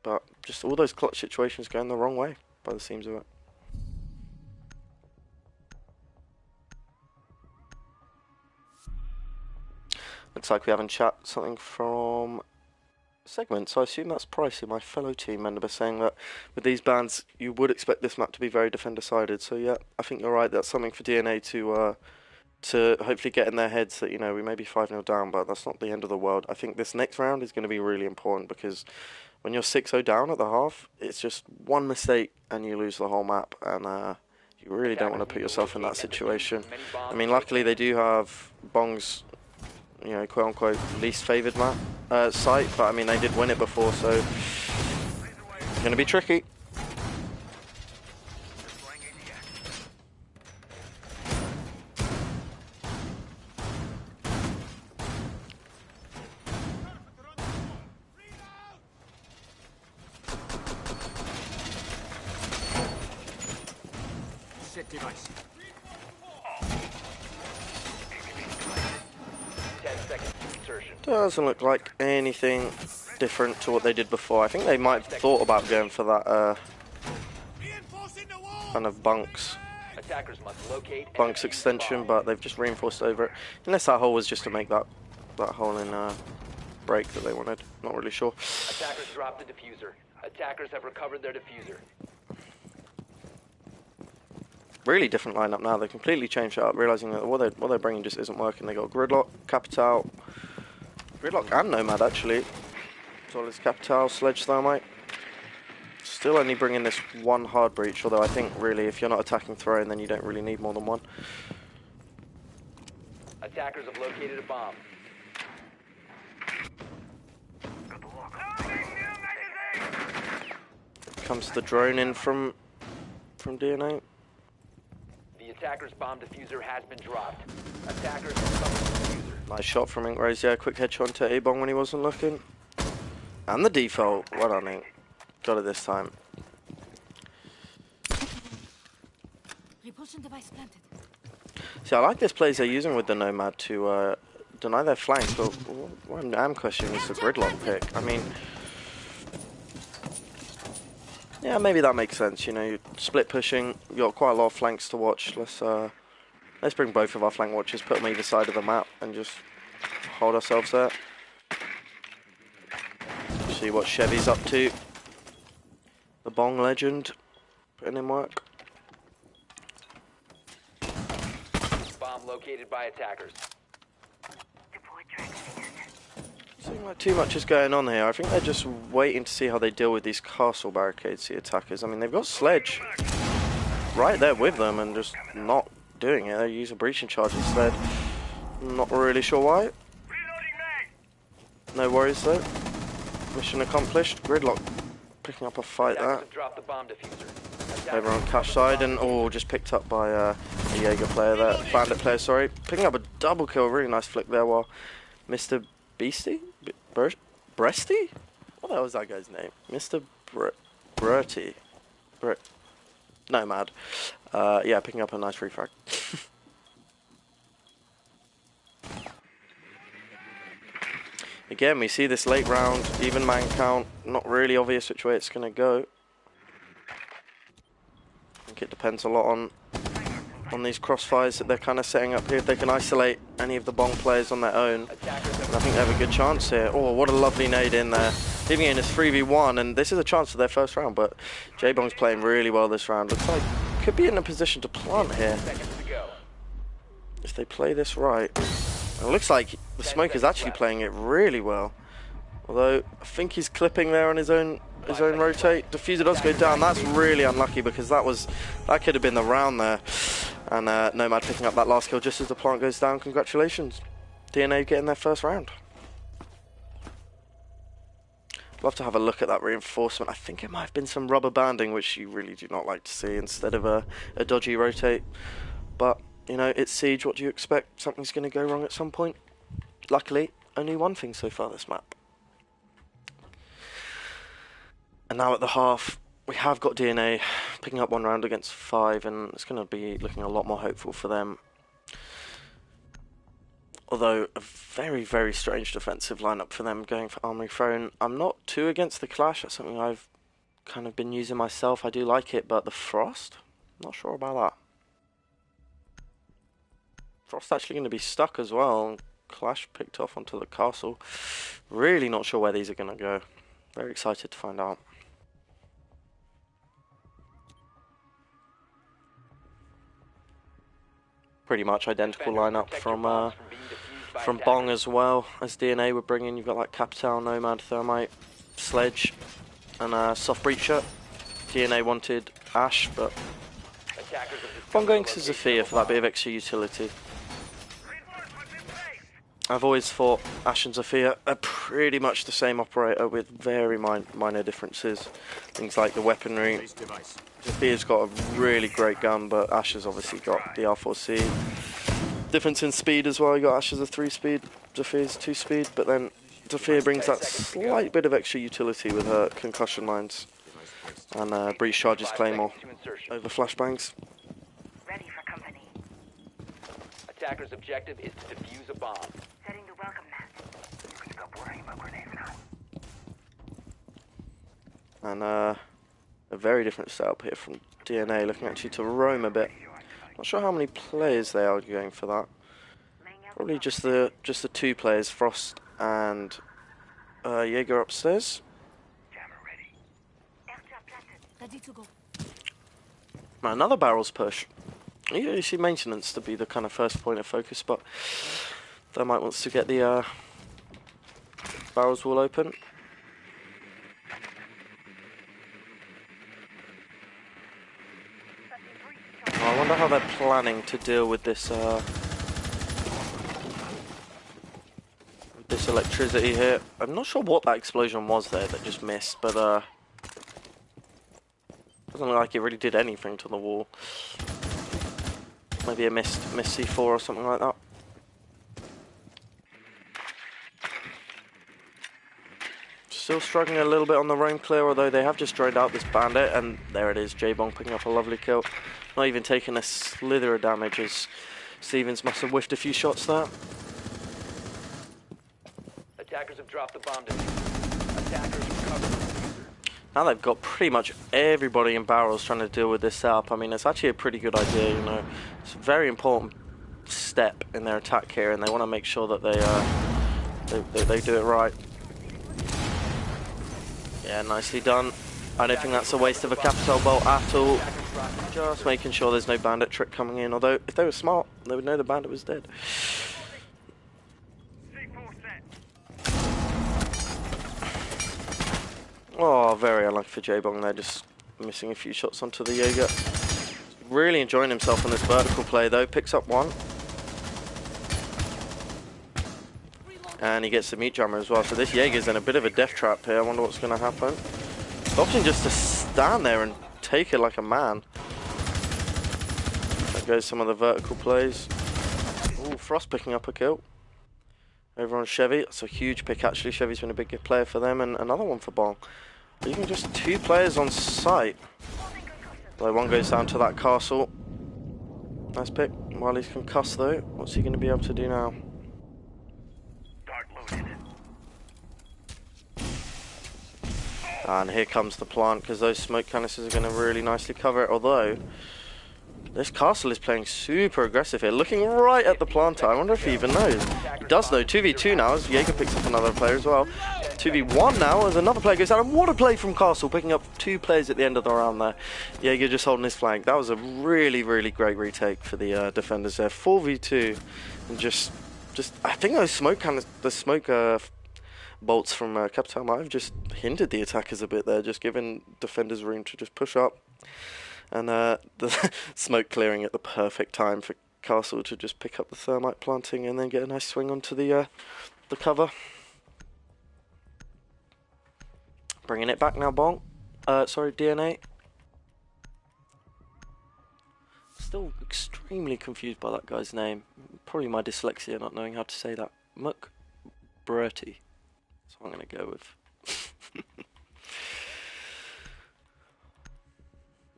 but just all those clutch situations going the wrong way by the seams of it. Looks like we have in chat something from Segment, so I assume that's Pricey, my fellow team member, saying that with these bans you would expect this map to be very defender sided. So yeah, I think you're right. That's something for DNA to hopefully get in their heads, that, you know, we may be 5-0 down, but that's not the end of the world. I think this next round is going to be really important, because when you're 6-0 down at the half, it's just one mistake and you lose the whole map, and you really don't want to put yourself in that situation. I mean, luckily they do have Bong's, you know, quote unquote least favoured map site, but I mean they did win it before, so it's going to be tricky. Set device. 10 seconds to insertion. Doesn't look like anything different to what they did before. I think they might have thought about going for that kind of bunks Attackers must locate and bunks defuse the extension, bomb. but they've just reinforced over it. Unless that hole was just to make that hole in break that they wanted. Not really sure. Attackers dropped the diffuser. Attackers have recovered their diffuser. Really different lineup now. They completely changed it up, realizing that what they're bringing just isn't working. They got Gridlock, Capital, Gridlock and Nomad actually. Solid's Capital, Sledge Thermite. Still only bringing this one hard breach, although I think really if you're not attacking throwing, then you don't really need more than one. Attackers have located a bomb. Comes the drone in from DNA. The attacker's bomb diffuser has been dropped. Attackers have covered the diffuser. Nice shot from Ink Rose, yeah, quick headshot to A-Bong when he wasn't looking. And the default, well done Ink. Got it this time. Repulsion device planted. See, I like this plays they're using with the Nomad to deny their flanks, but what I'm questioning is the Gridlock pick. I mean, yeah, maybe that makes sense, you know, you're split pushing, you've got quite a lot of flanks to watch. Let's bring both of our flank watchers, put them either side of the map, and just hold ourselves there. See what Chevy's up to. The Bong legend, putting in work. Bomb located by attackers. Seems like too much is going on here. I think they're just waiting to see how they deal with these castle barricades, the attackers. I mean, they've got Sledge right there with them and just not doing it. They use a breaching charge instead. Not really sure why. No worries though. Mission accomplished. Gridlock picking up a fight Attackers there. have dropped the bomb diffuser. Over on cash side and just picked up by a Jaeger player there. Bandit player, sorry. Picking up a double kill. Really nice flick there while Mr. Beastie? Breasty? What the hell was that guy's name? Mr. Bertie. Nomad. Yeah, picking up a nice free frag. Again, we see this late round, even man count, not really obvious which way it's going to go. I think it depends a lot on these crossfires that they're kind of setting up here. If they can isolate any of the Bong players on their own, I think they have a good chance here. Oh, what a lovely nade in there. Leaving it in as 3v1, and this is a chance for their first round, but J-Bong's playing really well this round. Looks like could be in a position to plant here if they play this right. And it looks like the Smoke is actually playing it really well. Although, I think he's clipping there on his own rotate. Diffuser does go down. That's really unlucky because that could have been the round there. And Nomad picking up that last kill just as the plant goes down. Congratulations. DNA getting their first round. Love to have a look at that reinforcement. I think it might have been some rubber banding, which you really do not like to see, instead of a dodgy rotate. But, you know, it's Siege. What do you expect? Something's going to go wrong at some point. Luckily, only one thing so far this map. And now at the half, we have got DNA picking up one round against 5, and it's going to be looking a lot more hopeful for them. Although, a very, very strange defensive lineup for them going for Armory Throne. I'm not too against the Clash. That's something I've kind of been using myself. I do like it, but the Frost? Not sure about that. Frost actually going to be stuck as well. Clash picked off onto the castle. Really not sure where these are going to go. Very excited to find out. Pretty much identical lineup from Bong as well as DNA would bring in. You've got like Capital, Nomad, Thermite, Sledge, and Soft Breacher. DNA wanted Ash, but Bong going to Zofia for that bit of extra utility. I've always thought Ash and Zofia are pretty much the same operator with very minor differences. Things like the weaponry. Zofia's got a really great gun, but Ash has obviously got the R4C. Difference in speed as well. You got Ash as a 3-speed, Zofia's 2-speed, but then Zofia brings that slight bit of extra utility with her concussion mines and breach charges Claymore over flashbangs. Ready for company. Attacker's objective is to defuse a bomb. Setting the welcome mat. You can stop worrying about grenades now. And a very different setup here from DNA, looking actually to roam a bit. Not sure how many players they are going for that. Probably just the 2 players, Frost and Jaeger upstairs. Jammer ready. Airtrap planted. Ready to go. Another barrels push. You usually see maintenance to be the kind of first point of focus, but Thermite wants to get the barrels wall open. I wonder how they're planning to deal with this electricity here. I'm not sure what that explosion was there that just missed, but doesn't look like it really did anything to the wall. Maybe a missed C4 or something like that. Still struggling a little bit on the roam clear, although they have just drained out this bandit, and there it is, J-Bong picking up a lovely kill. Not even taking a slither of damage, as Stevens must have whiffed a few shots there. Attackers have dropped the bomb defuse. Attackers recovered the diffuser. Now they've got pretty much everybody in barrels trying to deal with this setup. I mean, it's actually a pretty good idea, you know. It's a very important step in their attack here, and they want to make sure that they do it right. Yeah, nicely done. I don't think that's a waste of a Capital bolt at all. Just making sure there's no bandit trick coming in. Although, if they were smart, they would know the bandit was dead. Oh, very unlucky for J-Bong there, just missing a few shots onto the Jaeger. Really enjoying himself on this vertical play though, picks up one. And he gets the meat jammer as well, so this Jaeger's in a bit of a death trap here. I wonder what's going to happen. Opting just to stand there and take it like a man. There goes some of the vertical plays. Ooh, Frost picking up a kill. Over on Chevy, that's a huge pick actually. Chevy's been a big player for them, and another one for Bong. Even just 2 players on site. Though one goes down to that castle. Nice pick. While he's concussed though, what's he going to be able to do now? Dart loaded. And here comes the plant, because those smoke canisters are going to really nicely cover it. Although, this castle is playing super aggressive here, looking right at the planter. I wonder if he even knows. He does know. 2v2 now as Jaeger picks up another player as well. 2v1 now as another player goes down. And what a play from Castle, picking up 2 players at the end of the round there. Jaeger just holding his flank. That was a really, really great retake for the defenders there. 4v2. And just I think those smoke bolts from Capital might have just hindered the attackers a bit there, just giving defenders room to just push up. And the smoke clearing at the perfect time for Castle to just pick up the thermite planting and then get a nice swing onto the cover. Bringing it back now, Bong. Sorry, DNA. Still extremely confused by that guy's name. Probably my dyslexia not knowing how to say that. Muck Bertie. That's what I'm going to go with.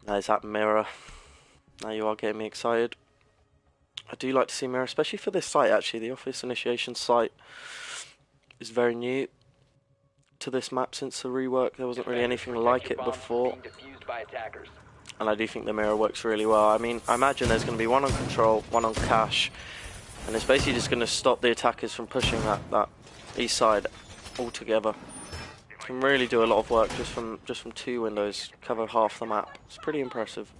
There's that mirror. Now you are getting me excited. I do like to see mirror, especially for this site actually. The office initiation site is very new to this map since the rework. There wasn't really anything like it before. And I do think the mirror works really well. I mean, I imagine there's going to be one on control, one on cache. And it's basically just going to stop the attackers from pushing that east side altogether. Can really do a lot of work just from 2 windows, cover half the map. It's pretty impressive.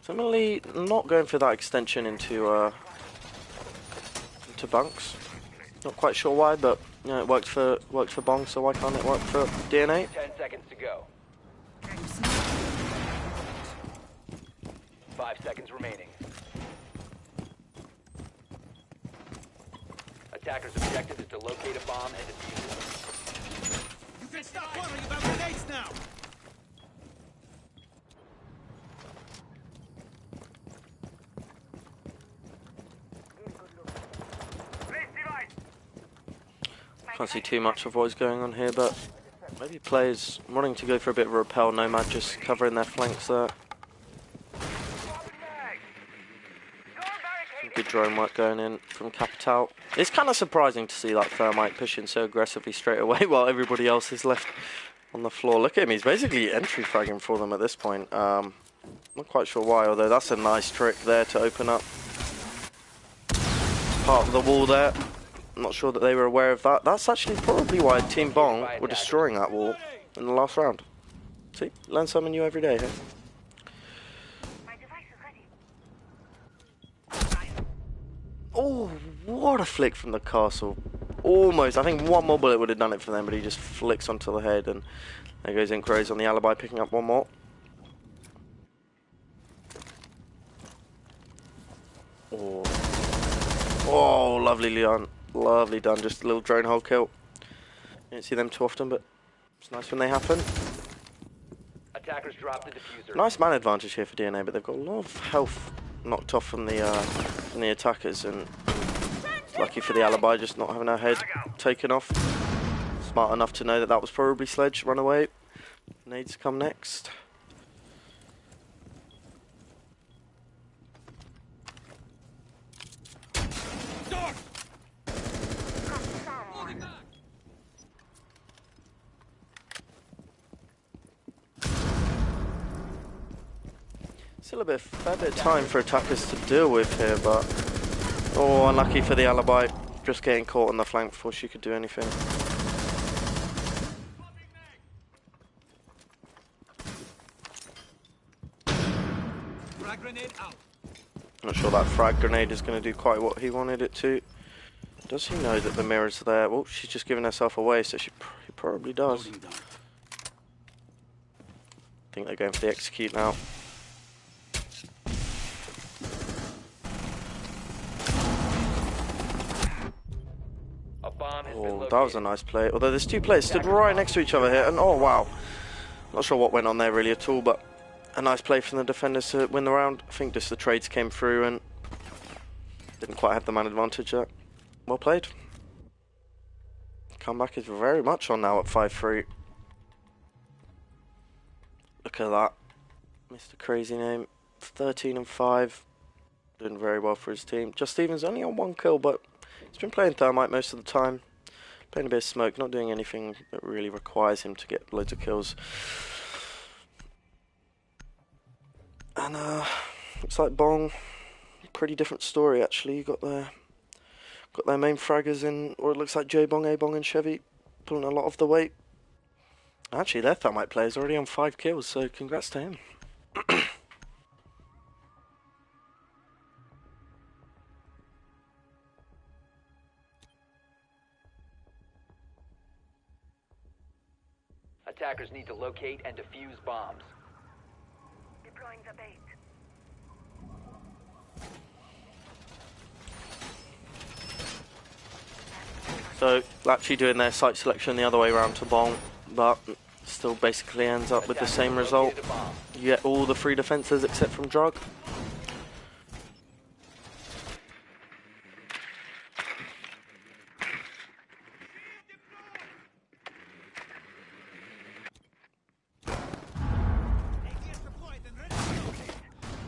Similarly, not going for that extension into bunks. Not quite sure why, but you know, it worked for Bong, so why can't it work for DNA? 10 seconds to go. 5 seconds remaining. Attackers' objective is to locate a bomb and defuse it. You can stop worrying about grenades now! Can't see too much of what's going on here, but maybe players wanting to go for a bit of a repel. Nomad just covering their flanks there. Some good drone work going in from Capital. It's kind of surprising to see that Thermite pushing so aggressively straight away while everybody else is left on the floor. Look at him, he's basically entry fragging for them at this point. Not quite sure why, although that's a nice trick there to open up part of the wall there. I'm not sure that they were aware of that. That's actually probably why Team Bong were destroying that wall in the last round. See, learn something new every day, hey? Oh, what a flick from the castle. Almost, I think one more bullet would have done it for them, but he just flicks onto the head, and there goes Incrows on the alibi, picking up one more. Oh, lovely Leon. Lovely done, just a little drone hole kill. You don't see them too often, but it's nice when they happen. Attackers drop the diffuser. Nice man advantage here for DNA, but they've got a lot of health knocked off from the attackers, and lucky for the alibi, just not having her head taken off. Smart enough to know that that was probably Sledge, run away. Nades come next. Still a fair bit of time for attackers to deal with here, but oh, unlucky for the alibi, just getting caught on the flank before she could do anything. Frag grenade out. Not sure that frag grenade is going to do quite what he wanted it to. Does he know that the mirror's there? Well, she's just giving herself away, so he probably does. I think they're going for the execute now. Oh, that was a nice play. Although there's 2 players stood right next to each other here, and oh wow. Not sure what went on there really at all, but a nice play from the defenders to win the round. I think just the trades came through and didn't quite have the man advantage there. Well played. Comeback is very much on now at 5-3. Look at that. Mr. Crazy Name. 13 and 5. Doing very well for his team. Just Stevens only on 1 kill, but He's been playing Thermite most of the time, playing a bit of Smoke, not doing anything that really requires him to get loads of kills. And looks like Bong, pretty different story actually. You got their main fraggers in, or it looks like J-Bong, A-Bong and Chevy pulling a lot of the weight. Actually, their Thermite player's already on 5 kills, so congrats to him. Attackers need to locate and defuse bombs. Deploying the bait. So, actually doing their site selection the other way around to Bong, but still basically ends up with the same result. You get all the free defences except from Drug.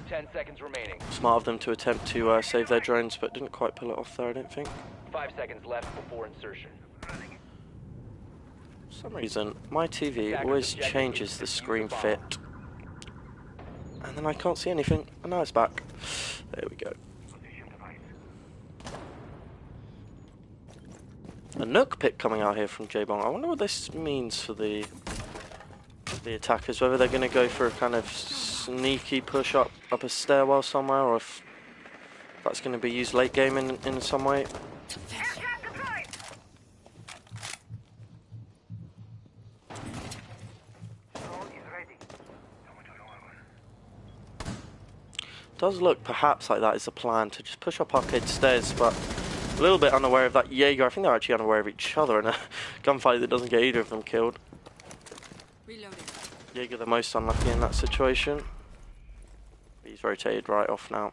10 seconds remaining. Smart of them to attempt to save their drones, but didn't quite pull it off there, I don't think. 5 seconds left before insertion. For some reason, my TV always changes the screen fit. And then I can't see anything, and now it's back. There we go. A Nook pick coming out here from J-Bong. I wonder what this means for the attackers, whether they're going to go for a kind of sneaky push up a stairwell somewhere, or if that's going to be used late game in some way. Does look perhaps like that is the plan, to just push up arcade stairs, but a little bit unaware of that Jaeger. I think they're actually unaware of each other in a gunfight that doesn't get either of them killed. Reloading. Jaeger the most unlucky in that situation. He's rotated right off now.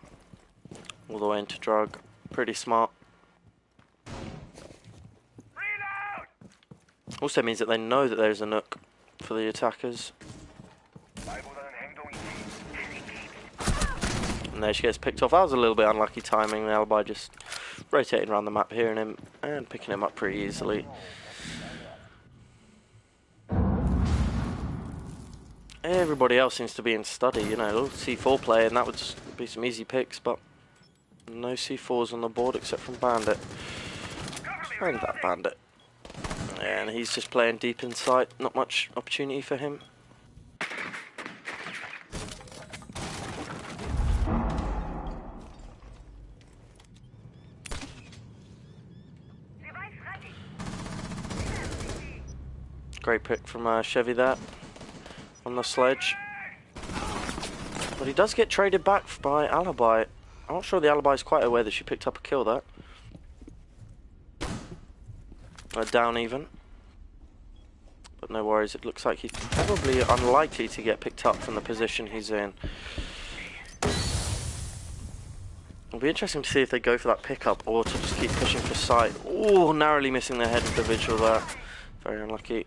All the way into Drug. Pretty smart. Also means that they know that there's a Nook for the attackers. And there she gets picked off. That was a little bit unlucky timing. The Alibi just rotating around the map, hearing him and picking him up pretty easily. Everybody else seems to be in study, you know, C4 play, and that would be some easy picks, but no C4s on the board except from Bandit. And that Bandit. And he's just playing deep in sight, not much opportunity for him. Great pick from Chevy there on the sledge. But he does get traded back by Alibi. I'm not sure the Alibi is quite aware that she picked up a kill there. Down even. But no worries, it looks like he's probably unlikely to get picked up from the position he's in. It'll be interesting to see if they go for that pickup or to just keep pushing for sight. Oh, narrowly missing the head of the vigil there. Very unlucky.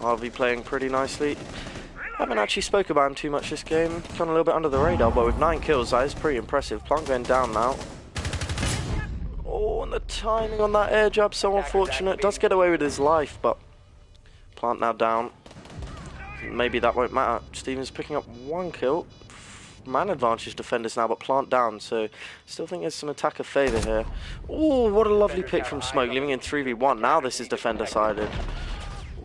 Harvey playing pretty nicely. Haven't actually spoke about him too much this game. Gone a little bit under the radar, but with 9 kills, that is pretty impressive. Plant going down now. Oh, and the timing on that air jab, so unfortunate. Does get away with his life, but Plant now down. Maybe that won't matter. Stevens picking up 1 kill. Man advantage defenders now, but Plant down, so still think there's some attacker favour here. Oh, what a lovely pick from Smoke, leaving in 3v1. Now this is defender sided.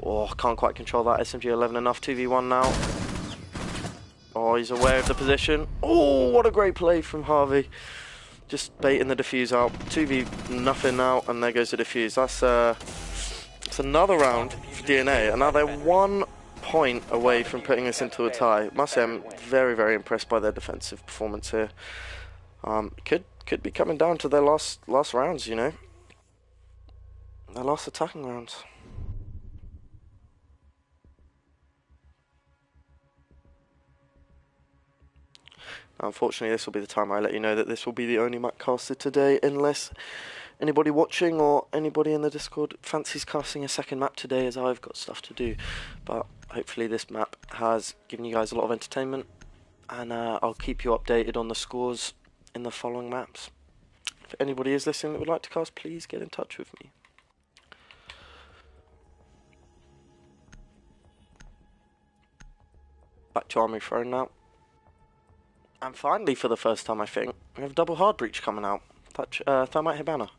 Oh, can't quite control that SMG-11 enough. 2v1 now. Oh, he's aware of the position. Oh, what a great play from Harvey. Just baiting the defuse out. 2v nothing now, and there goes the defuse. That's another round for DNA, and now they're 1 point away from putting this into a tie. Must say I'm very, very impressed by their defensive performance here. Could be coming down to their last rounds, you know. Their last attacking rounds. Unfortunately, this will be the time I let you know that this will be the only map casted today, unless anybody watching or anybody in the Discord fancies casting a second map today, as I've got stuff to do. But hopefully this map has given you guys a lot of entertainment, and I'll keep you updated on the scores in the following maps. If anybody is listening that would like to cast, please get in touch with me. Back to Army Throne now. And finally, for the first time, I think, we have a double hard breach coming out. Thermite Hibana.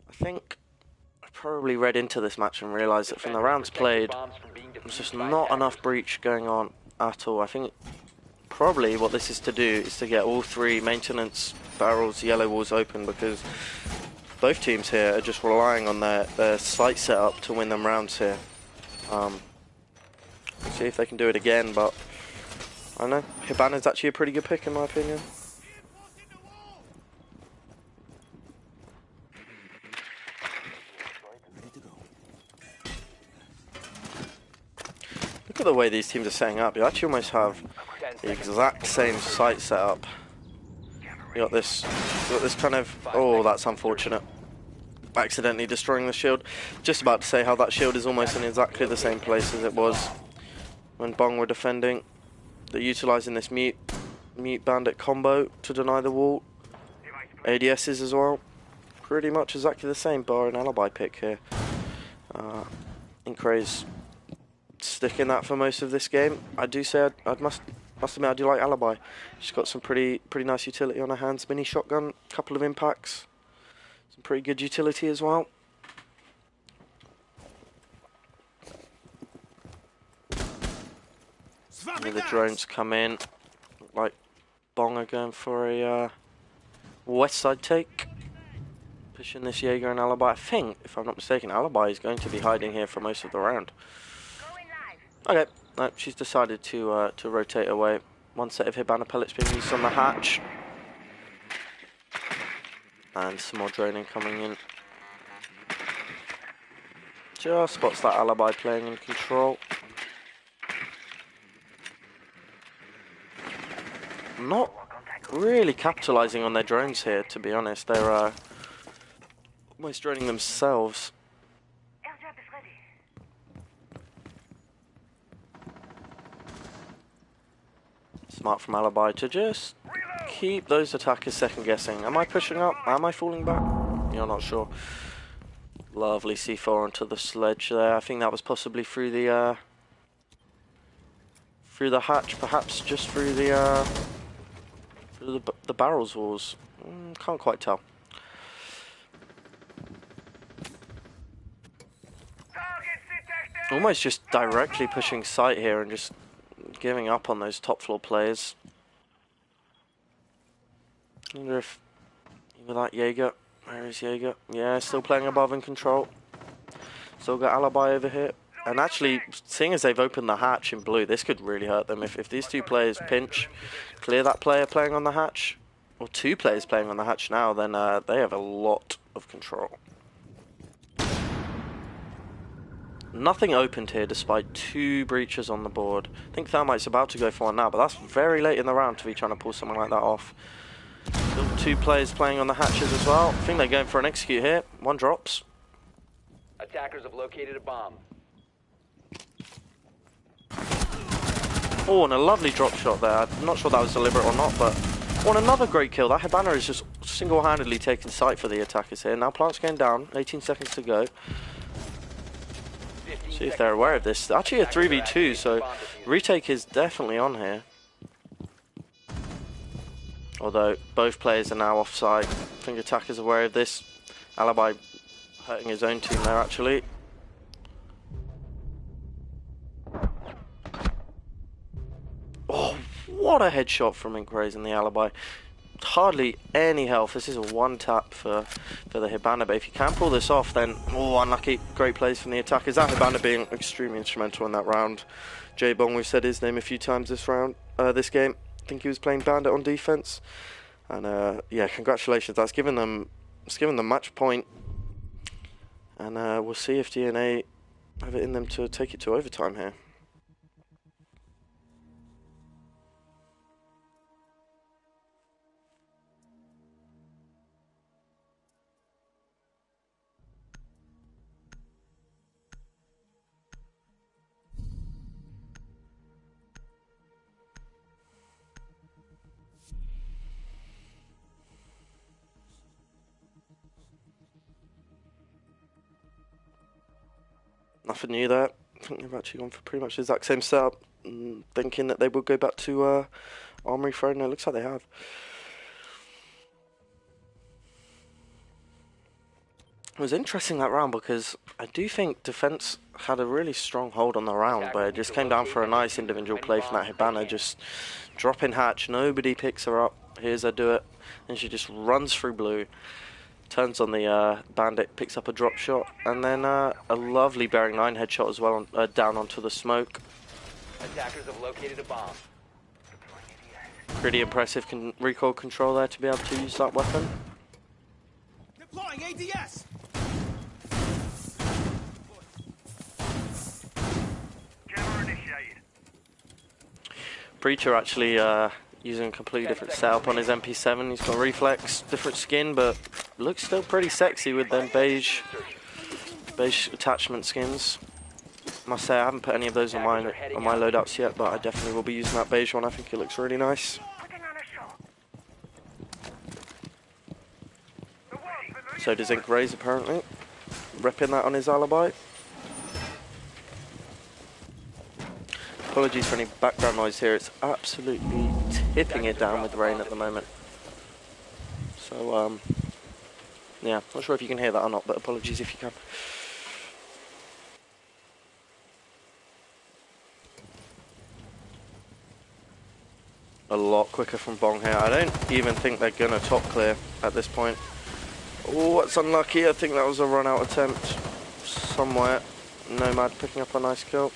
I think I probably read into this match and realised that from the rounds played, there's just not enough breach going on at all. I think probably what this is to do is to get all 3 maintenance barrels, yellow walls open, because both teams here are just relying on their site setup to win them rounds here. See if they can do it again, but I don't know. Hibana's actually a pretty good pick in my opinion. Look at the way these teams are setting up. You actually almost have the exact same site setup. You got this kind of, oh, that's unfortunate. Accidentally destroying the shield. Just about to say how that shield is almost in exactly the same place as it was when Bong were defending. They're utilising this mute bandit combo to deny the wall. ADSs as well. Pretty much exactly the same, bar an alibi pick here. Incray's sticking that for most of this game. I do say I must admit I do like alibi. She's got some pretty nice utility on her hands. Mini shotgun, couple of impacts, some pretty good utility as well. The drones come in, like Bong are going for a west side take, pushing this Jaeger and alibi. I think, if I'm not mistaken, alibi is going to be hiding here for most of the round. Okay, no, she's decided to rotate away. One set of Hibana pellets being used on the hatch, and some more droning coming in. Just spots that alibi playing in control. Not really capitalising on their drones here, to be honest. They're almost droning themselves. Airdrop is ready. Smart from alibi to just keep those attackers second guessing. Am I pushing up? Am I falling back? You're not sure. Lovely C4 onto the sledge there. I think that was possibly through the hatch, perhaps just through the barrels walls. Can't quite tell. Almost just directly pushing site here and just giving up on those top floor players. I wonder if with that Jaeger, where is Jaeger? Yeah, still playing above in control. Still got alibi over here. And actually, seeing as they've opened the hatch in blue, this could really hurt them. If these 2 players pinch, clear that player playing on the hatch, or 2 players playing on the hatch now, then they have a lot of control. Nothing opened here despite 2 breaches on the board. I think Thermite's about to go for one now, but that's very late in the round to be trying to pull something like that off. Still 2 players playing on the hatches as well. I think they're going for an execute here. 1 drops. Attackers have located a bomb. Oh, and a lovely drop shot there. I'm not sure that was deliberate or not, but... Oh, and another great kill. That Hibana is just single-handedly taking sight for the attackers here. Now plant's going down. 18 seconds to go. See if they're aware of this. Actually a 3v2, so retake is definitely on here. Although both players are now offside. I think attacker's aware of this. Alibi hurting his own team there, actually. Oh, what a headshot from Incraze in the alibi. Hardly any health. This is a 1 tap for the Hibana, but if you can pull this off, then oh, unlucky. Great plays from the attackers. That Hibana being extremely instrumental in that round. J Bong, we've said his name a few times this round, this game. I think he was playing Bandit on defense, and yeah, congratulations. That's given them match point, and we'll see if DNA have it in them to take it to overtime here. nothing new there. I think they've actually gone for pretty much the exact same setup, thinking that they would go back to Armory Throne, and it looks like they have. It was interesting that round because I do think defense had a really strong hold on the round, but it just came down for a nice individual play from that Hibana, just dropping hatch, nobody picks her up. Here's her do it, and she just runs through blue, turns on the bandit, picks up a drop shot, and then a lovely bearing 9 headshot as well, down onto the smoke. Attackers have located a bomb. Pretty impressive recoil control there to be able to use that weapon. Deploying ADS. Jammer initiated. Preacher actually using a completely different setup on his MP7. He's got reflex, different skin, but looks still pretty sexy with them beige attachment skins. Must say I haven't put any of those on my loadouts yet, but I definitely will be using that beige one. I think it looks really nice. Putting on a show. So does Ink Rays apparently, repping that on his alibi. Apologies for any background noise here, it's absolutely tipping it down with rain at the moment. So, yeah, not sure if you can hear that or not, but apologies if you can. A lot quicker from Bong here. I don't even think they're going to top clear at this point. Oh, that's unlucky. I think that was a run-out attempt somewhere. Nomad picking up a nice kill.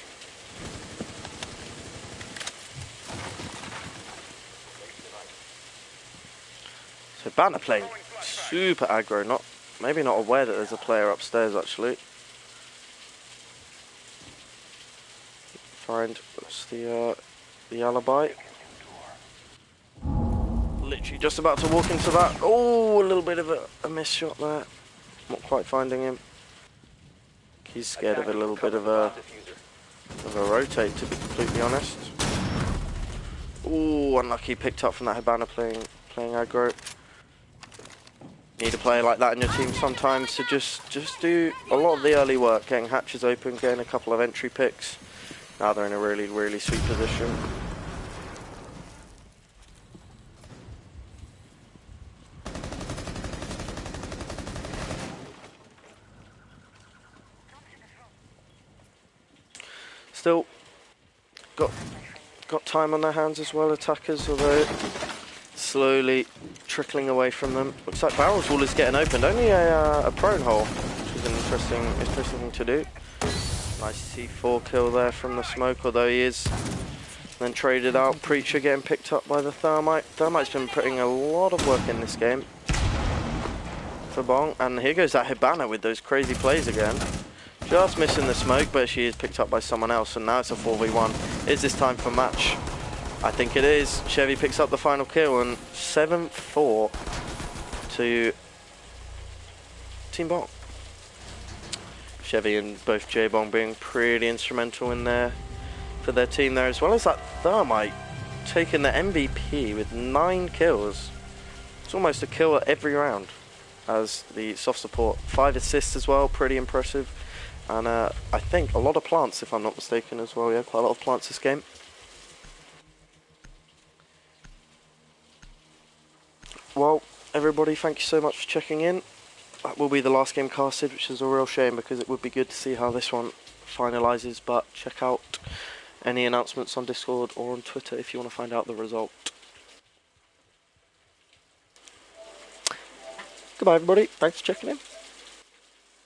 So Banner playing super aggro, maybe not aware that there's a player upstairs actually. Find what's the alibi. Literally just about to walk into that. Oh, a little bit of a miss shot there. Not quite finding him. He's scared of a little bit of a rotate, to be completely honest. Oh, unlucky, picked up from that Hibana playing aggro. Need a player like that in your team sometimes to just do a lot of the early work, getting hatches open, getting a couple of entry picks. Now they're in a really, really sweet position. Still got time on their hands as well, attackers, although slowly trickling away from them. Looks like Barrel's wall is getting opened. Only a prone hole, which is an interesting thing to do. Nice C4 kill there from the smoke, although he is then traded out. Preacher getting picked up by the Thermite. Thermite's been putting a lot of work in this game for Bong. And here goes that Hibana with those crazy plays again. Just missing the smoke, but she is picked up by someone else, and now it's a 4v1. Is this time for match? I think it is. Chevy picks up the final kill, and 7-4 to Team Bong. Chevy and both J-Bong being pretty instrumental in there for their team there, as well as that Thermite taking the MVP with 9 kills. It's almost a kill at every round as the soft support. 5 assists as well, pretty impressive. And I think a lot of plants, if I'm not mistaken, as well. Yeah, quite a lot of plants this game. Well, everybody, thank you so much for checking in. That will be the last game casted, which is a real shame because it would be good to see how this one finalises. But check out any announcements on Discord or on Twitter if you want to find out the result. Goodbye, everybody. Thanks for checking in.